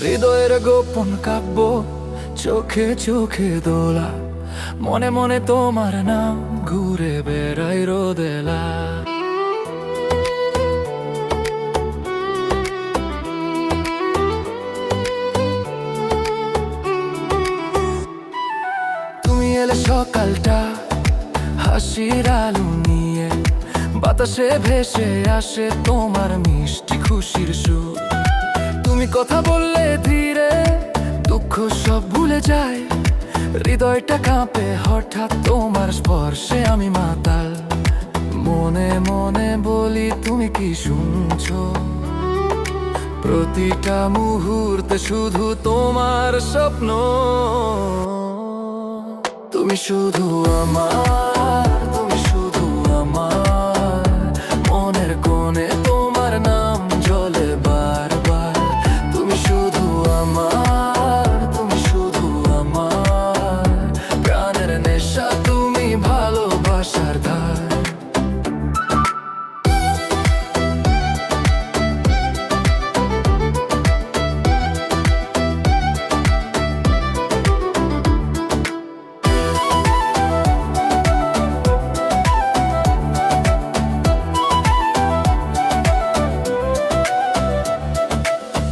হৃদয়ের গোপন কাব্য, চোখে চোখে দোলা, মনে মনে তোমার নাম ঘুরে বেড়াই রোদেলা। তুমি এলে সকালটা হাসির আলো নিয়ে, বাতাসে ভেসে আসে তোমার মিষ্টি খুশির সুর। তুমি কথা বললে ধীরে, দুঃখ সব ভুলে যায়, হৃদয়টা কাঁপে হঠাৎ তোমার স্পর্শে আমি মাতাল। মনে মনে বলি তুমি কি শুনছো, প্রতিটা মুহূর্তে শুধু তোমার স্বপ্ন। তুমি শুধু আমার, তুমি শুধু আমার, মনের কোণে তোমার নাম জ্বলে বারবার। তুমি শুধু আমার, তুমি শুধু আমার, প্রাণের নেশা তুমি ভালোবাসার ধার।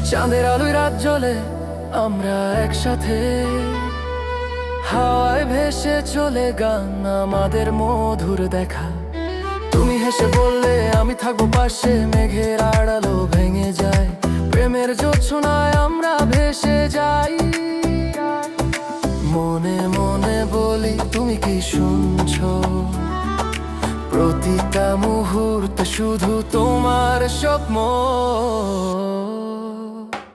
চাঁদের আলোয় রাত জ্বলে, আমরা একসাথে, হাওয়ায় ভেসে চলে গান আমাদের মধুর দেখা। তুমি হেসে বললে আমি থাকবো পাশে, মেঘের আড়ালো ভেঙে যায়, প্রেমের জোছনায় আমরা ভেসে যাই। মনে মনে বলি তুমি কি শুনছো, প্রতিটা মুহূর্তে শুধু তোমার স্বপ্ন।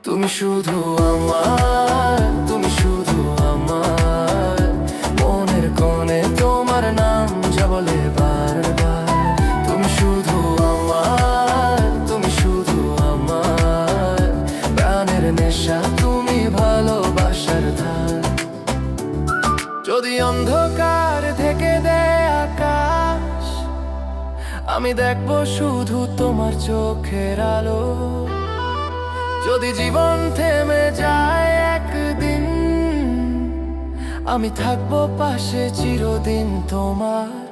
তুমি শুধু আমার, তুমি শুধু আমার, মনের কোণে তোমার নাম যা বলে বারবার। তুমি শুধু আমার, তুমি শুধু আমার, প্রাণের নেশা তুমি ভালোবাসার ধার। যদি অন্ধকার থেকে দেয় আকাশ, আমি দেখবো শুধু তোমার চোখের আলো। যদি জীবন থেমে যায় একদিন, আমি থাকবো পাশে চিরদিন তোমার।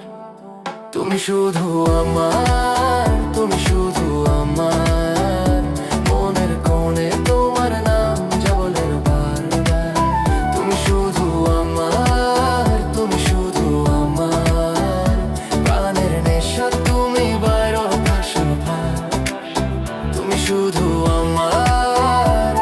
তুমি শুধু আমার, তুমি শুধু আমার, মনের কোণে তোমার নাম যা বলে বারবার। তুমি শুধু আমার, তুমি শুধু আমার, প্রাণের নেশা তুমি ভালোবাসার ধার। তুমি শুধু আমার,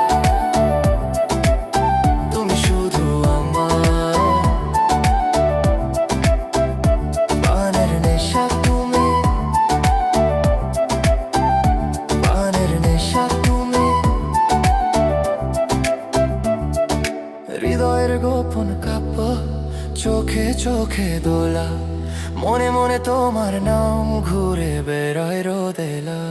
হৃদয়ের গোপন কাব্য, চোখে চোখে দোলা, মনে মনে তোমার নাম ঘুরে বেড়ায় রোদেলা।